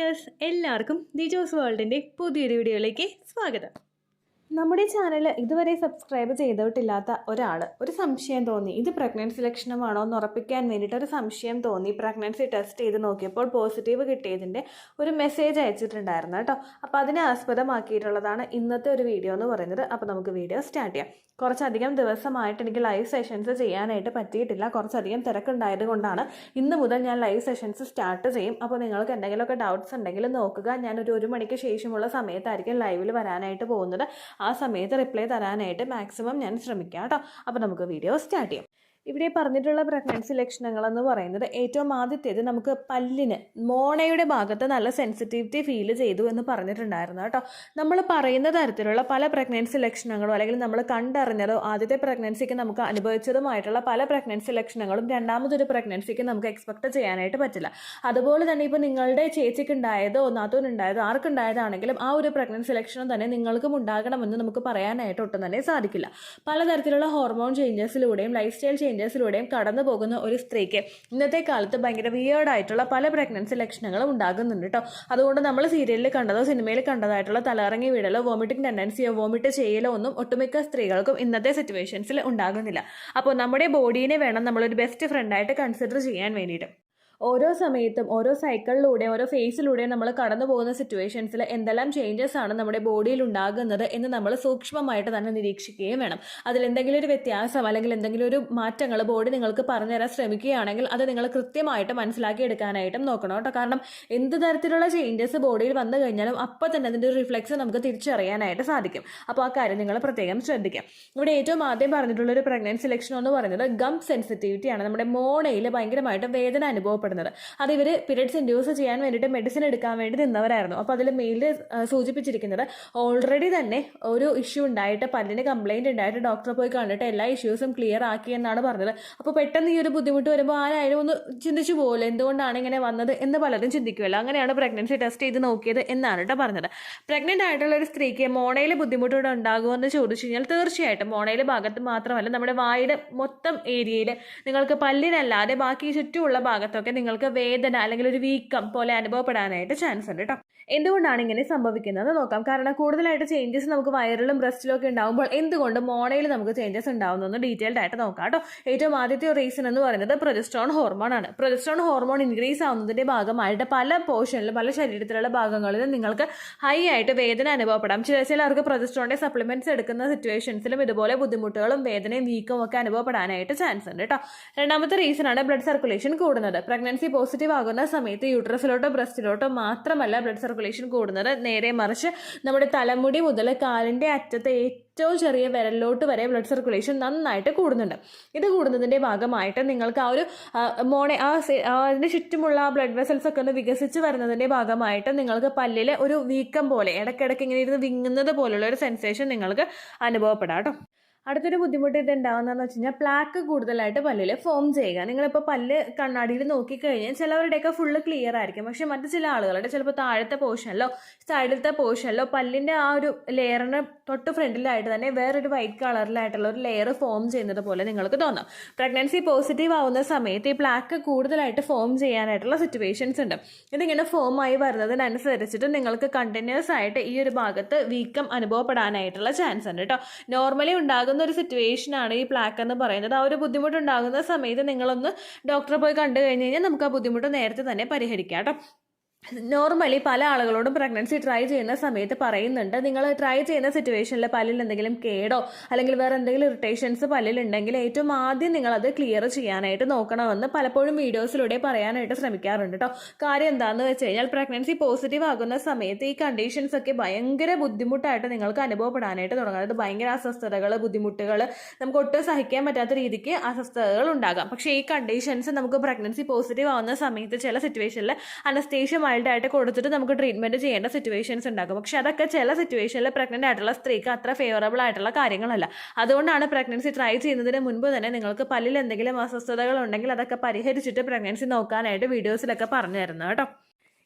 Viewers, എല്ലാവർക്കും ദിജോസ് വേൾഡിൻ്റെ പുതിയൊരു വീഡിയോയിലേക്ക് സ്വാഗതം. നമ്മുടെ ചാനൽ ഇതുവരെ സബ്സ്ക്രൈബ് ചെയ്തിട്ടില്ലാത്ത ഒരാൾ ഒരു സംശയം തോന്നി, ഇത് പ്രഗ്നൻസി ലക്ഷണമാണോ എന്ന് ഉറപ്പിക്കാൻ വേണ്ടിയിട്ട് ഒരു സംശയം തോന്നി പ്രഗ്നൻസി ടെസ്റ്റ് ചെയ്ത് നോക്കിയപ്പോൾ പോസിറ്റീവ് കിട്ടിയതിൻ്റെ ഒരു മെസ്സേജ് അയച്ചിട്ടുണ്ടായിരുന്നു കേട്ടോ. അപ്പോൾ അതിനെ ആസ്പദമാക്കിയിട്ടുള്ളതാണ് ഇന്നത്തെ ഒരു വീഡിയോ എന്ന് പറയുന്നത്. അപ്പോൾ നമുക്ക് വീഡിയോ സ്റ്റാർട്ട് ചെയ്യാം. കുറച്ചധികം ദിവസമായിട്ട് എനിക്ക് ലൈവ് സെഷൻസ് ചെയ്യാനായിട്ട് പറ്റിയിട്ടില്ല. കുറച്ചധികം തിരക്കുണ്ടായത് കൊണ്ടാണ് ഇന്ന് മുതൽ ഞാൻ ലൈവ് സെഷൻസ് സ്റ്റാർട്ട് ചെയ്യും. അപ്പോൾ നിങ്ങൾക്ക് എന്തെങ്കിലുമൊക്കെ ഡൗട്ട്സ് ഉണ്ടെങ്കിൽ നോക്കുക. ഞാനൊരു 1 മണിക്ക് ശേഷമുള്ള സമയത്തായിരിക്കും ലൈവിൽ വരാനായിട്ട് പോകുന്നത്. ആ സമയത്ത് റിപ്ലൈ തരാനായിട്ട് മാക്സിമം ഞാൻ ശ്രമിക്കാം കേട്ടോ. അപ്പോൾ നമുക്ക് വീഡിയോ സ്റ്റാർട്ട് ചെയ്യാം. ഇവിടെ പറഞ്ഞിട്ടുള്ള പ്രഗ്നൻസി ലക്ഷണങ്ങളെന്ന് പറയുന്നത് ഏറ്റവും ആദ്യത്തേത് നമുക്ക് പല്ലിന് മോണയുടെ ഭാഗത്ത് നല്ല സെൻസിറ്റിവിറ്റി ഫീൽ ചെയ്തു എന്ന് പറഞ്ഞിട്ടുണ്ടായിരുന്നു കേട്ടോ. നമ്മൾ പറയുന്ന തരത്തിലുള്ള പല പ്രഗ്നൻസി ലക്ഷണങ്ങളും അല്ലെങ്കിൽ നമ്മൾ കണ്ടറിഞ്ഞതോ ആദ്യത്തെ പ്രഗ്നൻസിക്ക് നമുക്ക് അനുഭവിച്ചതുമായിട്ടുള്ള പല പ്രഗ്നൻസി ലക്ഷണങ്ങളും രണ്ടാമതൊരു പ്രഗ്നൻസിക്ക് നമുക്ക് എക്സ്പെക്ട് ചെയ്യാനായിട്ട് പറ്റില്ല. അതുപോലെ തന്നെ ഇപ്പോൾ നിങ്ങളുടെ ചേച്ചിക്ക് ഉണ്ടായതോ നാത്തൂനുണ്ടായതോ ആർക്കുണ്ടായതാണെങ്കിലും ആ ഒരു പ്രഗ്നൻസി ലക്ഷണം തന്നെ നിങ്ങൾക്കും ഉണ്ടാകണമെന്ന് നമുക്ക് പറയാനായിട്ട് ഒട്ടും തന്നെ സാധിക്കില്ല. പലതരത്തിലുള്ള ഹോർമോൺ ചേഞ്ചസിലൂടെയും ലൈഫ് സ്റ്റൈൽ ചേഞ്ചസിലൂടെയും കടന്നു പോകുന്ന ഒരു സ്ത്രീക്ക് ഇന്നത്തെ കാലത്ത് ഭയങ്കര വിയേർഡായിട്ടുള്ള പല പ്രഗ്നൻസി ലക്ഷണങ്ങളും ഉണ്ടാകുന്നുണ്ട് കേട്ടോ. അതുകൊണ്ട് നമ്മൾ സീരിയലിൽ കണ്ടതോ സിനിമയിൽ കണ്ടതായിട്ടുള്ള തലകറങ്ങി വീഴലോ വോമിറ്റിംഗ് ടെൻഡൻസിയോ വോമിറ്റ് ചെയ്യലോ ഒന്നും ഒട്ടുമിക്ക സ്ത്രീകൾക്കും ഇന്നത്തെ സിറ്റുവേഷൻസിൽ ഉണ്ടാകുന്നില്ല. അപ്പോൾ നമ്മുടെ ബോഡീനെ വേണം നമ്മളൊരു ബെസ്റ്റ് ഫ്രണ്ടായിട്ട് കൺസിഡർ ചെയ്യാൻ വേണ്ടിയിട്ട്. ഓരോ സമയത്തും ഓരോ സൈക്കിളിലൂടെയും ഓരോ ഫേസിലൂടെയും നമ്മൾ കടന്നു പോകുന്ന സിറ്റുവേഷൻസിൽ എന്തെല്ലാം ചേഞ്ചസ് ആണ് നമ്മുടെ ബോഡിയിൽ ഉണ്ടാകുന്നത് എന്ന് നമ്മൾ സൂക്ഷ്മമായിട്ട് തന്നെ നിരീക്ഷിക്കുകയും വേണം. അതിലെന്തെങ്കിലും ഒരു വ്യത്യാസം അല്ലെങ്കിൽ എന്തെങ്കിലും ഒരു മാറ്റങ്ങൾ ബോഡി നിങ്ങൾക്ക് പറഞ്ഞുതരാൻ ശ്രമിക്കുകയാണെങ്കിൽ അത് നിങ്ങൾ കൃത്യമായിട്ട് മനസ്സിലാക്കി എടുക്കാനായിട്ടും നോക്കണം കേട്ടോ. കാരണം എന്ത് തരത്തിലുള്ള ചേഞ്ചസ് ബോഡിയിൽ വന്നു കഴിഞ്ഞാലും അപ്പം തന്നെ അതിൻ്റെ ഒരു റിഫ്ലെക്സ് നമുക്ക് തിരിച്ചറിയാനായിട്ട് സാധിക്കും. അപ്പോൾ ആ കാര്യം നിങ്ങൾ പ്രത്യേകം ശ്രദ്ധിക്കാം. ഇവിടെ ഏറ്റവും ആദ്യം പറഞ്ഞിട്ടുള്ളൊരു പ്രഗ്നൻസി ലക്ഷണം എന്ന് പറയുന്നത് ഗം സെൻസിറ്റിവിറ്റിയാണ്. നമ്മുടെ മോണയിൽ ഭയങ്കരമായിട്ട് വേദന അനുഭവപ്പെടുന്നത്. അത് ഇവർ പീരിയഡ്സ് ഇൻഡ്യൂസ് ചെയ്യാൻ വേണ്ടിയിട്ട് മെഡിസിൻ എടുക്കാൻ വേണ്ടി നിന്നവരായിരുന്നു. അപ്പോൾ അതിൽ മെയിലിൽ സൂചിപ്പിച്ചിരിക്കുന്നത് ഓൾറെഡി തന്നെ ഒരു ഇഷ്യൂ ഉണ്ടായിട്ട് പല്ലിന് കംപ്ലൈൻറ്റ് ഉണ്ടായിട്ട് ഡോക്ടറെ പോയി കണ്ടിട്ട് എല്ലാ ഇഷ്യൂസും ക്ലിയർ ആക്കി എന്നാണ് പറഞ്ഞത്. അപ്പോൾ പെട്ടെന്ന് ഈ ഒരു ബുദ്ധിമുട്ട് വരുമ്പോൾ ആരായാലും ഒന്ന് ചിന്തിച്ചു പോകില്ല, എന്തുകൊണ്ടാണ് ഇങ്ങനെ വന്നത് എന്ന് പലരും ചിന്തിക്കുമല്ലോ. അങ്ങനെയാണ് പ്രഗ്നൻസി ടെസ്റ്റ് ചെയ്ത് നോക്കിയത് എന്നാണ് കേട്ടോ പറഞ്ഞത്. പ്രഗ്നൻ്റ് ആയിട്ടുള്ള ഒരു സ്ത്രീക്ക് മോണയിൽ ബുദ്ധിമുട്ടുകൾ ഉണ്ടാകുമെന്ന് ചോദിച്ചു കഴിഞ്ഞാൽ തീർച്ചയായിട്ടും മോണയിലെ ഭാഗത്ത് മാത്രമല്ല നമ്മുടെ വായുടെ മൊത്തം ഏരിയയിൽ നിങ്ങൾക്ക് പല്ലിനല്ലാതെ ബാക്കി ചുറ്റുമുള്ള ഭാഗത്തൊക്കെ നിങ്ങൾക്ക് വേദന അല്ലെങ്കിൽ ഒരു വീക്കം പോലെ അനുഭവപ്പെടാനായിട്ട് ചാൻസ് ഉണ്ട് കേട്ടോ. എന്തുകൊണ്ടാണ് ഇങ്ങനെ സംഭവിക്കുന്നത് നോക്കാം. കാരണം കൂടുതലായിട്ട് ചേഞ്ചസ് നമുക്ക് വയറിലും ബ്രസ്റ്റിലും ഒക്കെ ഉണ്ടാകുമ്പോൾ എന്തുകൊണ്ട് മോണയിൽ നമുക്ക് ചേഞ്ചസ് ഉണ്ടാകുന്നതെന്ന് ഡീറ്റെയിൽഡ് ആയിട്ട് നോക്കാം കേട്ടോ. ഏറ്റവും ആദ്യത്തെ റീസൺ എന്ന് പറയുന്നത് പ്രൊജസ്ട്രോൺ ഹോർമോൺ ആണ്. പ്രൊജസ്ട്രോൺ ഹോർമോൺ ഇൻക്രീസ് ആവുന്നതിന്റെ ഭാഗമായിട്ട് പല പോർഷനിലും പല ശരീരത്തിലുള്ള ഭാഗങ്ങളിലും നിങ്ങൾക്ക് ഹൈ ആയിട്ട് വേദന അനുഭവപ്പെടാം. ചിലർക്ക് പ്രൊജസ്ട്രോണിന്റെ സപ്ലിമെന്റ്സ് എടുക്കുന്ന സിറ്റുവേഷൻസിലും ഇതുപോലെ ബുദ്ധിമുട്ടുകളും വേദനയും വീക്കും ഒക്കെ അനുഭവപ്പെടാനായിട്ട് ചാൻസ് ഉണ്ട് കേട്ടോ. രണ്ടാമത്തെ റീസൺ ആണ് ബ്ലഡ് സർക്കുലേഷൻ കൂടുന്നത്. പ്രഗ്നൻസി പോസിറ്റീവ് ആകുന്ന സമയത്ത് യൂട്രസിലോട്ടോ ബ്രസ്റ്റിലോട്ടോ മാത്രമല്ല ബ്ലഡ് സർക്കുലേഷൻ കൂടുന്നത്, നേരെ മറിച്ച് നമ്മുടെ തലമുടി മുതൽ കാലിന്റെ അറ്റത്തെ ഏറ്റവും ചെറിയ വിരലിലോട്ട് വരെ ബ്ലഡ് സർക്കുലേഷൻ നന്നായിട്ട് കൂടുന്നുണ്ട്. ഇത് കൂടുന്നതിൻ്റെ ഭാഗമായിട്ട് നിങ്ങൾക്ക് ആ ഒരു അതിന് ചുറ്റുമുള്ള ബ്ലഡ് വെസൽസ് ഒക്കെ ഒന്ന് വികസിച്ച് വരുന്നതിൻ്റെ ഭാഗമായിട്ട് നിങ്ങൾക്ക് പല്ലിലെ ഒരു വീക്കം പോലെ ഇടയ്ക്കിടയ്ക്ക് ഇങ്ങനെ ഇരുന്ന് വിങ്ങുന്നത് പോലുള്ള ഒരു സെൻസേഷൻ നിങ്ങൾക്ക് അനുഭവപ്പെടാം കേട്ടോ. അടുത്തൊരു ബുദ്ധിമുട്ട് ഇത് ഉണ്ടാകുന്നതെന്ന് വെച്ച് കഴിഞ്ഞാൽ പ്ലാക്ക് കൂടുതലായിട്ട് പല്ലിൽ ഫോം ചെയ്യുക. നിങ്ങളിപ്പോൾ പല്ല് കണ്ണാടിയിൽ നോക്കിക്കഴിഞ്ഞാൽ ചിലവരുടെയൊക്കെ ഫുള്ള് ക്ലിയർ ആയിരിക്കും. പക്ഷെ മറ്റു ചില ആളുകളുടെ ചിലപ്പോൾ താഴത്തെ പോർഷനിലോ സൈഡിലത്തെ പോർഷനിലോ പല്ലിൻ്റെ ആ ഒരു ലെയറിന് തൊട്ട് ഫ്രണ്ടിലായിട്ട് തന്നെ വേറൊരു വൈറ്റ് കളറിലായിട്ടുള്ള ഒരു ലെയർ ഫോം ചെയ്യുന്നത് പോലെ നിങ്ങൾക്ക് തോന്നാം. പ്രഗ്നൻസി പോസിറ്റീവ് ആവുന്ന സമയത്ത് ഈ പ്ലാക്ക് കൂടുതലായിട്ട് ഫോം ചെയ്യാനായിട്ടുള്ള സിറ്റുവേഷൻസ് ഉണ്ട്. ഇതിങ്ങനെ ഫോം ആയി വരുന്നതിനനുസരിച്ചിട്ട് നിങ്ങൾക്ക് കണ്ടിന്യൂസ് ആയിട്ട് ഈ ഒരു ഭാഗത്ത് വീക്കം അനുഭവപ്പെടാനായിട്ടുള്ള ചാൻസ് ഉണ്ട് കേട്ടോ. നോർമലി ഉണ്ടാകുന്ന ഒരു സിറ്റുവേഷൻ ആണ് ഈ പ്ലാക്ക് എന്ന് പറയുന്നത്. ആ ഒരു ബുദ്ധിമുട്ടുണ്ടാകുന്ന സമയത്ത് നിങ്ങളൊന്ന് ഡോക്ടറെ പോയി കണ്ടു കഴിഞ്ഞ് കഴിഞ്ഞാൽ നമുക്ക് ആ ബുദ്ധിമുട്ട് നേരത്തെ തന്നെ പരിഹരിക്കാം കേട്ടോ. നോർമലി പല ആളുകളോടും പ്രഗ്നൻസി ട്രൈ ചെയ്യുന്ന സമയത്ത് പറയുന്നുണ്ട്, നിങ്ങൾ ട്രൈ ചെയ്യുന്ന സിറ്റുവേഷനിൽ പല്ലിൽ എന്തെങ്കിലും കേടോ അല്ലെങ്കിൽ വേറെ എന്തെങ്കിലും ഇറിറ്റേഷൻസ് പല്ലിലുണ്ടെങ്കിൽ ഏറ്റവും ആദ്യം നിങ്ങളത് ക്ലിയർ ചെയ്യാനായിട്ട് നോക്കണമെന്ന് പലപ്പോഴും വീഡിയോസിലൂടെ പറയാനായിട്ട് ശ്രമിക്കാറുണ്ട് കേട്ടോ. കാര്യം എന്താണെന്ന് വെച്ച് കഴിഞ്ഞാൽ പ്രഗ്നൻസി പോസിറ്റീവ് ആകുന്ന സമയത്ത് ഈ കണ്ടീഷൻസ് ഒക്കെ ഭയങ്കര ബുദ്ധിമുട്ടായിട്ട് നിങ്ങൾക്ക് അനുഭവപ്പെടാനായിട്ട് തുടങ്ങും. അതായത് ഭയങ്കര അസ്വസ്ഥതകൾ, ബുദ്ധിമുട്ടുകൾ, നമുക്ക് ഒട്ടും സഹിക്കാൻ പറ്റാത്ത രീതിക്ക് അസ്വസ്ഥതകൾ ഉണ്ടാകാം. പക്ഷേ ഈ കണ്ടീഷൻസ് നമുക്ക് പ്രഗ്നൻസി പോസിറ്റീവ് ആവുന്ന സമയത്ത് ചില സിറ്റുവേഷനിൽ അനസ്തേഷ്യ മൈൽഡായിട്ട് കൊടുത്തിട്ട് നമുക്ക് ട്രീറ്റ്മെൻറ്റ് ചെയ്യേണ്ട സിറ്റുവേഷൻസ് ഉണ്ടാകും. പക്ഷെ അതൊക്കെ ചില സിറ്റുവേഷനിൽ പ്രഗ്നൻ്റ് ആയിട്ടുള്ള സ്ത്രീക്ക് അത്ര ഫേവറബിൾ ആയിട്ടുള്ള കാര്യങ്ങളല്ല. അതുകൊണ്ടാണ് പ്രഗ്നൻസി ട്രൈ ചെയ്യുന്നതിന് മുൻപ് തന്നെ നിങ്ങൾക്ക് പല്ലിൽ എന്തെങ്കിലും അസ്വസ്ഥതകൾ ഉണ്ടെങ്കിൽ അതൊക്കെ പരിഹരിച്ചിട്ട് പ്രഗ്നൻസി നോക്കാനായിട്ട് വീഡിയോസിലൊക്കെ പറഞ്ഞു തരുന്നത് കേട്ടോ.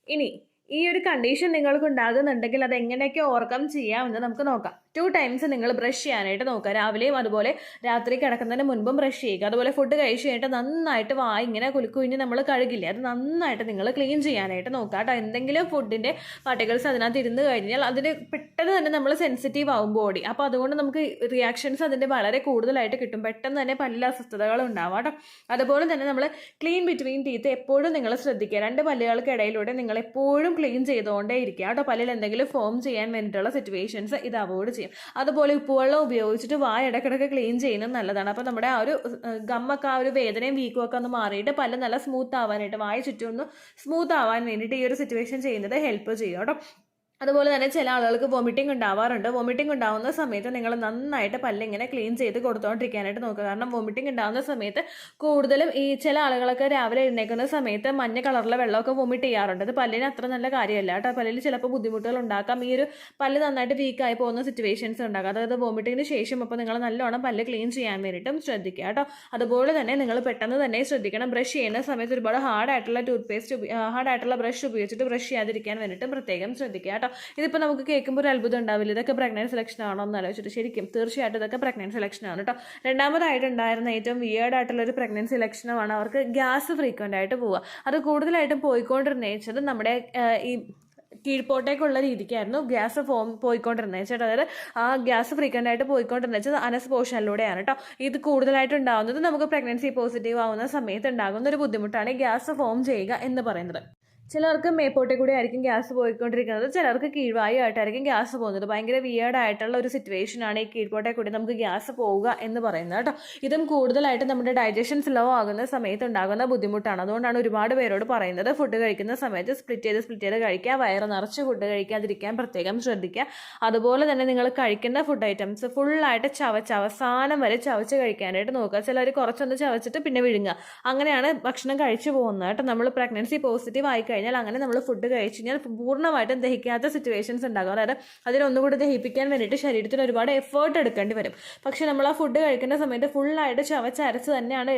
ഇനി ഈ ഒരു കണ്ടീഷൻ നിങ്ങൾക്ക് ഉണ്ടാകുന്നുണ്ടെങ്കിൽ അത് എങ്ങനെയൊക്കെ ഓവർകം ചെയ്യാമെന്ന് നമുക്ക് നോക്കാം. 2 ടൈംസ് നിങ്ങൾ ബ്രഷ് ചെയ്യാനായിട്ട് നോക്കുക. രാവിലെയും അതുപോലെ രാത്രി കിടക്കുന്നതിന് മുൻപും ബ്രഷ് ചെയ്യുക. അതുപോലെ ഫുഡ് കഴിച്ച് കഴിഞ്ഞിട്ട് നന്നായിട്ട് ഇങ്ങനെ കുലുക്കുഞ്ഞ് നമ്മൾ കഴുകില്ലേ, അത് നന്നായിട്ട് നിങ്ങൾ ക്ലീൻ ചെയ്യാനായിട്ട് നോക്കുക കേട്ടോ. എന്തെങ്കിലും ഫുഡിൻ്റെ പാർട്ടിക്കിൾസ് അതിനകത്ത് ഇരുന്ന് കഴിഞ്ഞാൽ അതിന് പെട്ടെന്ന് തന്നെ നമ്മൾ സെൻസിറ്റീവ് ആവും ബോഡി. അപ്പോൾ അതുകൊണ്ട് നമുക്ക് റിയാക്ഷൻസ് അതിൻ്റെ വളരെ കൂടുതലായിട്ട് കിട്ടും. പെട്ടെന്ന് തന്നെ പല്ലിൽ അസ്വസ്ഥതകൾ ഉണ്ടാവാം കേട്ടോ. അതുപോലെ തന്നെ നമ്മൾ ക്ലീൻ ബിറ്റ്വീൻ ടീത്ത് എപ്പോഴും നിങ്ങൾ ശ്രദ്ധിക്കുക. 2 പല്ലുകൾക്കിടയിലൂടെ നിങ്ങൾ എപ്പോഴും ക്ലീൻ ചെയ്തുകൊണ്ടേ ഇരിക്കുക കേട്ടോ. പല്ലിൽ എന്തെങ്കിലും ഫോം ചെയ്യാൻ വേണ്ടിയിട്ടുള്ള സിറ്റുവേഷൻസ് ഇത് അവോയ്ഡ് ചെയ്യും. അതുപോലെ ഉപ്പുവെള്ളം ഉപയോഗിച്ചിട്ട് ഇടയ്ക്കിടയ്ക്ക് ക്ലീൻ ചെയ്യുന്നത് നല്ലതാണ്. അപ്പോൾ നമ്മുടെ ആ ഒരു ഗമ്മൊക്കെ ആ ഒരു വേദനയും വീക്കും ഒക്കെ ഒന്ന് മാറിയിട്ട് പല്ല് നല്ല സ്മൂത്ത് ആവാനായിട്ട് ചുറ്റും ഒന്ന് സ്മൂത്ത് ആവാൻ വേണ്ടിയിട്ട് ഈ ഒരു സിറ്റുവേഷൻ ചെയ്യുന്നത് ഹെൽപ്പ് ചെയ്യും കേട്ടോ. അതുപോലെ തന്നെ ചില ആളുകൾക്ക് വോമിറ്റിംഗ് ഉണ്ടാവാറുണ്ട്. വോമിറ്റിംഗ് ഉണ്ടാകുന്ന സമയത്ത് നിങ്ങൾ നന്നായിട്ട് പല്ലിങ്ങനെ ക്ലീൻ ചെയ്ത് കൊടുത്തുകൊണ്ടിരിക്കാനായിട്ട് നോക്കുക. കാരണം വോമിറ്റിംഗ് ഉണ്ടാകുന്ന സമയത്ത് കൂടുതലും ഈ ചില ആളുകളൊക്കെ രാവിലെ എഴുന്നേക്കുന്ന സമയത്ത് മഞ്ഞ കളറിലെ വെള്ളമൊക്കെ വോമിറ്റ് ചെയ്യാറുണ്ട്. അത് പല്ലിന് അത്ര നല്ല കാര്യമല്ല കേട്ടോ. പല്ലിൽ ചിലപ്പോൾ ബുദ്ധിമുട്ടുകൾ ഉണ്ടാക്കാം. ഈ ഒരു പല്ല് നന്നായിട്ട് വീക്കായി പോകുന്ന സിറ്റുവേഷൻസ് ഉണ്ടാക്കാം. അതായത് വോമിറ്റിങ്ങിന് ശേഷം അപ്പോൾ നിങ്ങൾ നല്ലോണം പല്ല് ക്ലീൻ ചെയ്യാൻ വേണ്ടിയിട്ടും ശ്രദ്ധിക്കുക കേട്ടോ. അതുപോലെ തന്നെ നിങ്ങൾ പെട്ടെന്ന് തന്നെ ശ്രദ്ധിക്കണം, ബ്രഷ് ചെയ്യുന്ന സമയത്ത് ഒരുപാട് ഹാർഡായിട്ടുള്ള ഹാർഡായിട്ടുള്ള ബ്രഷ് ഉപയോഗിച്ചിട്ട് ബ്രഷ് ചെയ്യാതിരിക്കാൻ വേണ്ടിയിട്ടും പ്രത്യേകം ശ്രദ്ധിക്കുക കേട്ടോ. ഇതിപ്പോൾ നമുക്ക് കേൾക്കുമ്പോൾ ഒരു അത്ഭുതം ഉണ്ടാവില്ല, ഇതൊക്കെ പ്രഗ്നൻസി ലക്ഷണമാണോ എന്ന് ആലോചിച്ചിട്ട്. ശരിക്കും തീർച്ചയായിട്ടും ഇതൊക്കെ പ്രഗ്നൻസി ലക്ഷണമാണ് കേട്ടോ. രണ്ടാമതായിട്ടുണ്ടായിരുന്ന ഏറ്റവും വിയേർഡ് ആയിട്ടുള്ള ഒരു പ്രഗ്നൻസി ലക്ഷണമാണ് അവർക്ക് ഗ്യാസ് ഫ്രീക്വൻ്റ് ആയിട്ട് പോവുക. അത് കൂടുതലായിട്ടും പോയിക്കൊണ്ടിരുന്നത് നമ്മുടെ ഈ കീഴ്പോട്ടേക്കുള്ള രീതിക്കായിരുന്നു ഗ്യാസ് പോയിക്കൊണ്ടിരുന്നത് വെച്ചാൽ. അതായത് ആ ഗ്യാസ് ഫ്രീക്വൻ്റ് ആയിട്ട് പോയിക്കൊണ്ടിരുന്നത് വെച്ചാൽ അനസ് പോർഷനിലൂടെയാണ് കേട്ടോ. ഇത് കൂടുതലായിട്ട് ഉണ്ടാകുന്നത് നമുക്ക് പ്രഗ്നൻസി പോസിറ്റീവ് ആവുന്ന സമയത്ത് ഉണ്ടാകുന്ന ഒരു ബുദ്ധിമുട്ടാണ് ഗ്യാസ് ഫോം ചെയ്യുക എന്ന് പറയുന്നത്. ചിലർക്ക് മേപ്പോട്ടെ കൂടി ആയിരിക്കും ഗ്യാസ് പോയിക്കൊണ്ടിരിക്കുന്നത്, ചിലർക്ക് കീഴ്വായുമായിട്ടായിരിക്കും ഗ്യാസ് പോകുന്നത്. ഭയങ്കര വിയേർഡ് ആയിട്ടുള്ള ഒരു സിറ്റുവേഷനാണ് ഈ കീഴ്പോട്ടെ കൂടി നമുക്ക് ഗ്യാസ് പോവുക എന്ന് പറയുന്നത് കേട്ടോ. ഇതും കൂടുതലായിട്ട് നമ്മുടെ ഡൈജഷൻ സ്ലോ ആകുന്ന സമയത്ത് ഉണ്ടാകുന്ന ബുദ്ധിമുട്ടാണ്. അതുകൊണ്ടാണ് ഒരുപാട് പേരോട് പറയുന്നത് ഫുഡ് കഴിക്കുന്ന സമയത്ത് സ്പ്ലിറ്റ് ചെയ്ത് കഴിക്കുക, വയറ് നിറച്ച് ഫുഡ് കഴിക്കാതിരിക്കാൻ പ്രത്യേകം ശ്രദ്ധിക്കുക. അതുപോലെ തന്നെ നിങ്ങൾ കഴിക്കുന്ന ഫുഡ് ഐറ്റംസ് ഫുള്ളായിട്ട് അവസാനം വരെ ചവച്ച് കഴിക്കാനായിട്ട് നോക്കുക. ചിലർ കുറച്ചൊന്ന് ചവച്ചിട്ട് പിന്നെ വിഴുങ്ങുക, അങ്ങനെയാണ് ഭക്ഷണം കഴിച്ചു പോകുന്നത് കേട്ടോ. നമ്മൾ പ്രഗ്നൻസി പോസിറ്റീവ് ആയി കഴിഞ്ഞാൽ അങ്ങനെ നമ്മൾ ഫുഡ് കഴിച്ചു കഴിഞ്ഞാൽ പൂർണ്ണമായിട്ടും ദഹിക്കാത്ത സിറ്റുവേഷൻസ് ഉണ്ടാകും. അതായത് അതിനൊന്നുകൂടി ദഹിപ്പിക്കാൻ വേണ്ടിയിട്ട് ശരീരത്തിന് ഒരുപാട് എഫേർട്ട് എടുക്കേണ്ടി വരും. പക്ഷേ നമ്മൾ ആ ഫുഡ് കഴിക്കുന്ന സമയത്ത് ഫുള്ളായിട്ട് ചവച്ചരച്ച് തന്നെയാണ്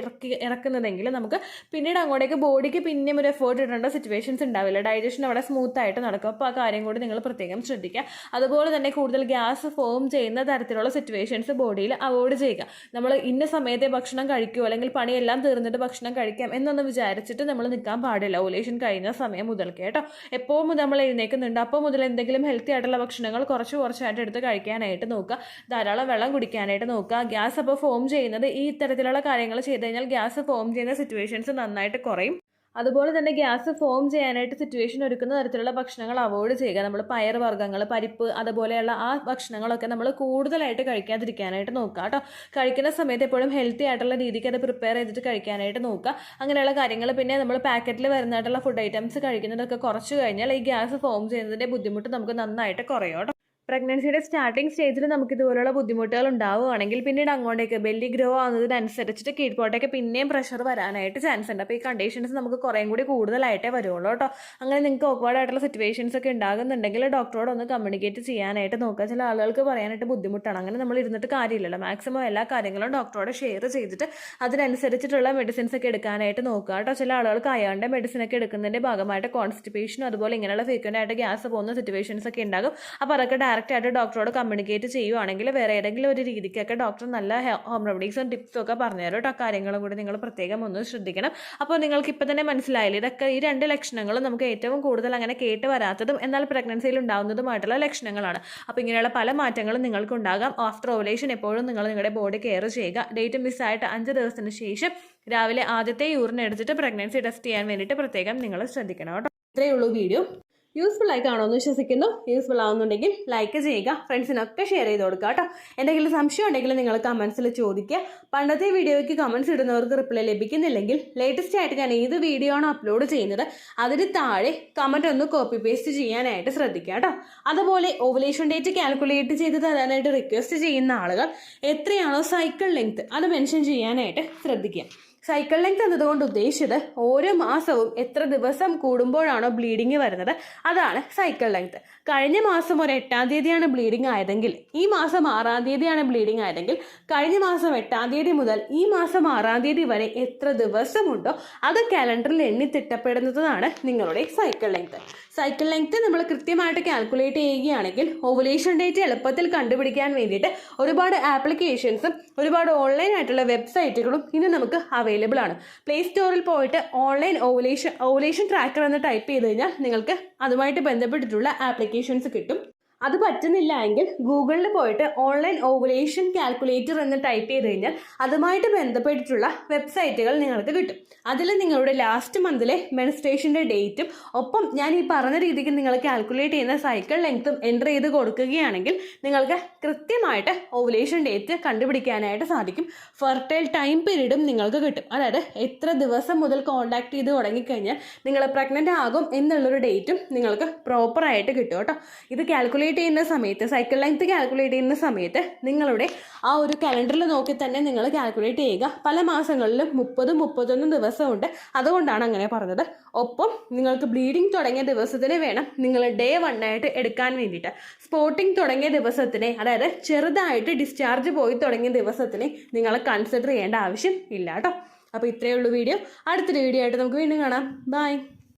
ഇറക്കുന്നതെങ്കിൽ നമുക്ക് പിന്നീട് അങ്ങോട്ടേക്ക് ബോഡിക്ക് പിന്നെയും ഒരു എഫേർട്ട് ഇടേണ്ട സിറ്റുവേഷൻസ് ഉണ്ടാവില്ല. ഡൈജഷൻ അവിടെ സ്മൂത്ത് ആയിട്ട് നടക്കും. അപ്പോൾ ആ കാര്യം കൂടി നിങ്ങൾ പ്രത്യേകം ശ്രദ്ധിക്കുക. അതുപോലെ തന്നെ കൂടുതൽ ഗ്യാസ് ഫോം ചെയ്യുന്ന തരത്തിലുള്ള സിറ്റുവേഷൻസ് ബോഡിയിൽ അവോയ്ഡ് ചെയ്യുക. നമ്മൾ ഇന്ന സമയത്തെ ഭക്ഷണം കഴിക്കുമോ അല്ലെങ്കിൽ പണിയെല്ലാം തീർന്നിട്ട് ഭക്ഷണം കഴിക്കാം എന്നൊന്ന് വിചാരിച്ചിട്ട് നമ്മൾ നിൽക്കാൻ പാടില്ല ഓവുലേഷൻ കഴിഞ്ഞ സമയം മുതൽക്ക് കേട്ടോ. എപ്പോൾ നമ്മൾ എഴുന്നേൽക്കുന്നുണ്ട് അപ്പോൾ മുതൽ എന്തെങ്കിലും ഹെൽത്തി ആയിട്ടുള്ള ഭക്ഷണങ്ങൾ കുറച്ചായിട്ട് എടുത്ത് കഴിക്കാനായിട്ട് നോക്കുക. ധാരാളം വെള്ളം കുടിക്കാനായിട്ട് നോക്കുക. ഗ്യാസ് അപ്പോൾ ഫോം ചെയ്യുന്നത് ഈ തരത്തിലുള്ള കാര്യങ്ങൾ ചെയ്ത് കഴിഞ്ഞാൽ ഗ്യാസ് ഫോം ചെയ്യുന്ന സിറ്റുവേഷൻസ് നന്നായിട്ട് കുറയും. അതുപോലെ തന്നെ ഗ്യാസ് ഫോം ചെയ്യാനായിട്ട് സിറ്റുവേഷൻ ഒരുക്കുന്ന തരത്തിലുള്ള ഭക്ഷണങ്ങൾ അവോയ്ഡ് ചെയ്യുക. നമ്മൾ പയർ വർഗ്ഗങ്ങൾ, പരിപ്പ്, അതുപോലെയുള്ള ആ ഭക്ഷണങ്ങളൊക്കെ നമ്മൾ കൂടുതലായിട്ട് കഴിക്കാതിരിക്കാനായിട്ട് നോക്കുക കേട്ടോ. കഴിക്കുന്ന സമയത്ത് എപ്പോഴും ഹെൽത്തി ആയിട്ടുള്ള രീതിക്ക് അത് പ്രിപ്പയർ ചെയ്തിട്ട് കഴിക്കാനായിട്ട് നോക്കുക. അങ്ങനെയുള്ള കാര്യങ്ങൾ. പിന്നെ നമ്മൾ പാക്കറ്റിൽ വരുന്നതായിട്ടുള്ള ഫുഡ് ഐറ്റംസ് കഴിക്കുന്നതൊക്കെ കുറച്ച് കഴിഞ്ഞാൽ ഈ ഗ്യാസ് ഫോം ചെയ്യുന്നതിൻ്റെ ബുദ്ധിമുട്ട് നമുക്ക് നന്നായിട്ട് കുറയും കേട്ടോ. പ്രഗ്നൻസിയുടെ സ്റ്റാർട്ടിംഗ് സ്റ്റേജിൽ നമുക്ക് ഇതുപോലുള്ള ബുദ്ധിമുട്ടുകൾ ഉണ്ടാവുകയാണെങ്കിൽ പിന്നീട് അങ്ങോട്ടേക്ക് ബെല്ലി ഗ്രോ ആവുന്നതിനനുസരിച്ചിട്ട് കീഴ്പോട്ടേക്ക് പിന്നെയും പ്രഷർ വരാനായിട്ട് ചാൻസ് ഉണ്ട്. അപ്പോൾ ഈ കണ്ടീഷൻസ് നമുക്ക് കുറേയും കൂടി കൂടുതലായിട്ടേ വരുള്ളൂ കേട്ടോ. അങ്ങനെ നിങ്ങൾക്ക് ഓക്വേർഡ് ആയിട്ടുള്ള സിറ്റുവേഷൻസ് ഒക്കെ ഉണ്ടാകുന്നുണ്ടെങ്കിൽ ഡോക്ടറോട് ഒന്ന് കമ്മ്യൂണിക്കേറ്റ് ചെയ്യാനായിട്ട് നോക്കുക. ചില ആളുകൾക്ക് പറയാനായിട്ട് ബുദ്ധിമുട്ടാണ്. അങ്ങനെ നമ്മൾ ഇരുന്നിട്ട് കാര്യമില്ലല്ലോ. മാക്സിമം എല്ലാ കാര്യങ്ങളും ഡോക്ടറോട് ഷെയർ ചെയ്തിട്ട് അതിനനുസരിച്ചിട്ടുള്ള മെഡിസിൻസ് ഒക്കെ എടുക്കാനായിട്ട് നോക്കുക കേട്ടോ. ചില ആളുകൾക്ക് അയാളുടെ മെഡിസിൻ ഒക്കെ എടുക്കുന്നതിൻ്റെ ഭാഗമായിട്ട് കോൺസ്റ്റിപ്പേഷനും അതുപോലെ ഇങ്ങനെയുള്ള ഫ്രീക്വൻ്റ് ആയിട്ട് ഗ്യാസ് പോകുന്ന സിറ്റുവേഷൻസ് ഒക്കെ ഉണ്ടാകും. അപ്പോൾ അതൊക്കെ ഡയറക്റ്റായിട്ട് ഡോക്ടറോട് കമ്മ്യൂണിക്കേറ്റ് ചെയ്യുവാണെങ്കിൽ വേറെ ഏതെങ്കിലും ഒരു രീതിക്കൊക്കെ ഡോക്ടർ നല്ല ഹോം റെമഡീസും ടിപ്സും ഒക്കെ പറഞ്ഞുതരും കേട്ടോ. കാര്യങ്ങളും കൂടി നിങ്ങൾ പ്രത്യേകം ഒന്ന് ശ്രദ്ധിക്കണം. അപ്പോൾ നിങ്ങൾക്ക് ഇപ്പം തന്നെ മനസ്സിലായില്ലേ, ഇതൊക്കെ ഈ 2 ലക്ഷണങ്ങളും നമുക്ക് ഏറ്റവും കൂടുതൽ അങ്ങനെ കേട്ട് വരാത്തതും എന്നാൽ പ്രഗ്നൻസിയിൽ ഉണ്ടാകുന്നതുമായിട്ടുള്ള ലക്ഷണങ്ങളാണ്. അപ്പോൾ ഇങ്ങനെയുള്ള പല മാറ്റങ്ങളും നിങ്ങൾക്ക് ഉണ്ടാകാം. ആഫ്റ്റർ ഓവുലേഷൻ എപ്പോഴും നിങ്ങൾ നിങ്ങളുടെ ബോഡി കെയർ ചെയ്യുക. ഡേറ്റ് മിസ്സായിട്ട് 5 ദിവസത്തിന് ശേഷം രാവിലെ ആദ്യത്തെ യൂറിൻ എടുത്തിട്ട് പ്രഗ്നൻസി ടെസ്റ്റ് ചെയ്യാൻ വേണ്ടിയിട്ട് പ്രത്യേകം നിങ്ങൾ ശ്രദ്ധിക്കണം കേട്ടോ. ഇത്രയേ ഉള്ളൂ വീഡിയോ. യൂസ്ഫുൾ ആയി കാണുമെന്ന് വിശ്വസിക്കുന്നു. യൂസ്ഫുൾ ആവുന്നുണ്ടെങ്കിൽ ലൈക്ക് ചെയ്യുക, ഫ്രണ്ട്സിനൊക്കെ ഷെയർ ചെയ്ത് കൊടുക്കുക കേട്ടോ. എന്തെങ്കിലും സംശയം ഉണ്ടെങ്കിൽ നിങ്ങൾ കമൻസിൽ ചോദിക്കുക. പണ്ടത്തെ വീഡിയോയ്ക്ക് കമൻസ് ഇടുന്നവർക്ക് റിപ്ലൈ ലഭിക്കുന്നില്ലെങ്കിൽ ലേറ്റസ്റ്റ് ആയിട്ട് ഞാൻ ഏത് വീഡിയോ ആണോ അപ്ലോഡ് ചെയ്യുന്നത് അതിന് താഴെ കമൻറ്റ് ഒന്ന് കോപ്പി പേസ്റ്റ് ചെയ്യാനായിട്ട് ശ്രദ്ധിക്കുക കേട്ടോ. അതുപോലെ ഓവുലേഷൻ ഡേറ്റ് കാൽക്കുലേറ്റ് ചെയ്ത് തരാനായിട്ട് റിക്വസ്റ്റ് ചെയ്യുന്ന ആളുകൾ എത്രയാണോ സൈക്കിൾ ലെങ്ത് അത് മെൻഷൻ ചെയ്യാനായിട്ട് ശ്രദ്ധിക്കുക. സൈക്കിൾ ലെങ്ത് എന്നതുകൊണ്ട് ഉദ്ദേശിച്ചത് ഓരോ മാസവും എത്ര ദിവസം കൂടുമ്പോഴാണോ ബ്ലീഡിങ് വരുന്നത് അതാണ് സൈക്കിൾ ലെങ്ത്. കഴിഞ്ഞ മാസം ഒരു 8-ാം തീയതിയാണ് ബ്ലീഡിങ് ആയതെങ്കിൽ ഈ മാസം 6-ാം തീയതിയാണ് ബ്ലീഡിങ് ആയതെങ്കിൽ കഴിഞ്ഞ മാസം 8-ാം തീയതി മുതൽ ഈ മാസം 6-ാം തീയതി വരെ എത്ര ദിവസമുണ്ടോ അത് കാലണ്ടറിൽ എണ്ണി തിട്ടപ്പെടുന്നതാണ് നിങ്ങളുടെ സൈക്കിൾ ലെങ്ത്. സൈക്കിൾ ലെങ്ത് നമ്മൾ കൃത്യമായിട്ട് കാൽക്കുലേറ്റ് ചെയ്യുകയാണെങ്കിൽ ഓവുലേഷൻ ഡേറ്റ് എളുപ്പത്തിൽ കണ്ടുപിടിക്കാൻ വേണ്ടിയിട്ട് ഒരുപാട് ആപ്ലിക്കേഷൻസും ഒരുപാട് ഓൺലൈൻ ആയിട്ടുള്ള വെബ്സൈറ്റുകളും ഇന്ന് നമുക്ക് അവൈലബിൾ ആണ്. പ്ലേ സ്റ്റോറിൽ പോയിട്ട് ഓൺലൈൻ ഓവുലേഷൻ ട്രാക്കർ എന്ന് ടൈപ്പ് ചെയ്ത് കഴിഞ്ഞാൽ നിങ്ങൾക്ക് അതുമായിട്ട് ബന്ധപ്പെട്ടിട്ടുള്ള ആപ്ലിക്കേഷൻസ് കിട്ടും. അത് പറ്റുന്നില്ല എങ്കിൽ ഗൂഗിളിൽ പോയിട്ട് ഓൺലൈൻ ഓവുലേഷൻ കാൽക്കുലേറ്റർ എന്ന് ടൈപ്പ് ചെയ്ത് കഴിഞ്ഞാൽ അതുമായിട്ട് ബന്ധപ്പെട്ടിട്ടുള്ള വെബ്സൈറ്റുകൾ നിങ്ങൾക്ക് കിട്ടും. അതിൽ നിങ്ങളുടെ ലാസ്റ്റ് മന്തിലെ മെൻസ്ട്രേഷൻ്റെ ഡേറ്റും ഒപ്പം ഞാൻ ഈ പറഞ്ഞ രീതിക്ക് നിങ്ങൾ കാൽക്കുലേറ്റ് ചെയ്യുന്ന സൈക്കിൾ ലെങ്ത്തും എൻ്റർ ചെയ്ത് കൊടുക്കുകയാണെങ്കിൽ നിങ്ങൾക്ക് കൃത്യമായിട്ട് ഓവുലേഷൻ ഡേറ്റ് കണ്ടുപിടിക്കാനായിട്ട് സാധിക്കും. ഫെർട്ടൈൽ ടൈം പീരീഡും നിങ്ങൾക്ക് കിട്ടും. അതായത് എത്ര ദിവസം മുതൽ കോൺടാക്ട് ചെയ്ത് തുടങ്ങിക്കഴിഞ്ഞാൽ നിങ്ങൾ പ്രഗ്നൻ്റ് ആകും എന്നുള്ളൊരു ഡേറ്റും നിങ്ങൾക്ക് പ്രോപ്പറായിട്ട് കിട്ടും കേട്ടോ. ഇത് കാൽക്കുലേറ്റ് ചെയ്യുന്ന സമയത്ത് സൈക്കിൾ ലെങ്ത് കാൽക്കുലേറ്റ് ചെയ്യുന്ന സമയത്ത് നിങ്ങളുടെ ആ ഒരു കലണ്ടറിൽ നോക്കി തന്നെ നിങ്ങൾ കാൽക്കുലേറ്റ് ചെയ്യുക. പല മാസങ്ങളിലും 30-31 ദിവസമുണ്ട്, അതുകൊണ്ടാണ് അങ്ങനെ പറഞ്ഞത്. ഒപ്പം നിങ്ങൾക്ക് ബ്ലീഡിങ് തുടങ്ങിയ ദിവസത്തിന് വേണം നിങ്ങൾ ഡേ 1 ആയിട്ട് എടുക്കാൻ വേണ്ടിയിട്ട്. സ്പോട്ടിങ് തുടങ്ങിയ ദിവസത്തിനെ, അതായത് ചെറുതായിട്ട് ഡിസ്ചാർജ് പോയി തുടങ്ങിയ ദിവസത്തിനെ നിങ്ങൾ കൺസിഡർ ചെയ്യേണ്ട ആവശ്യം ഇല്ല കേട്ടോ. അപ്പോൾ ഇത്രയേ ഉള്ളൂ വീഡിയോ. അടുത്തൊരു വീഡിയോ ആയിട്ട് നമുക്ക് വീണ്ടും കാണാം. ബൈ.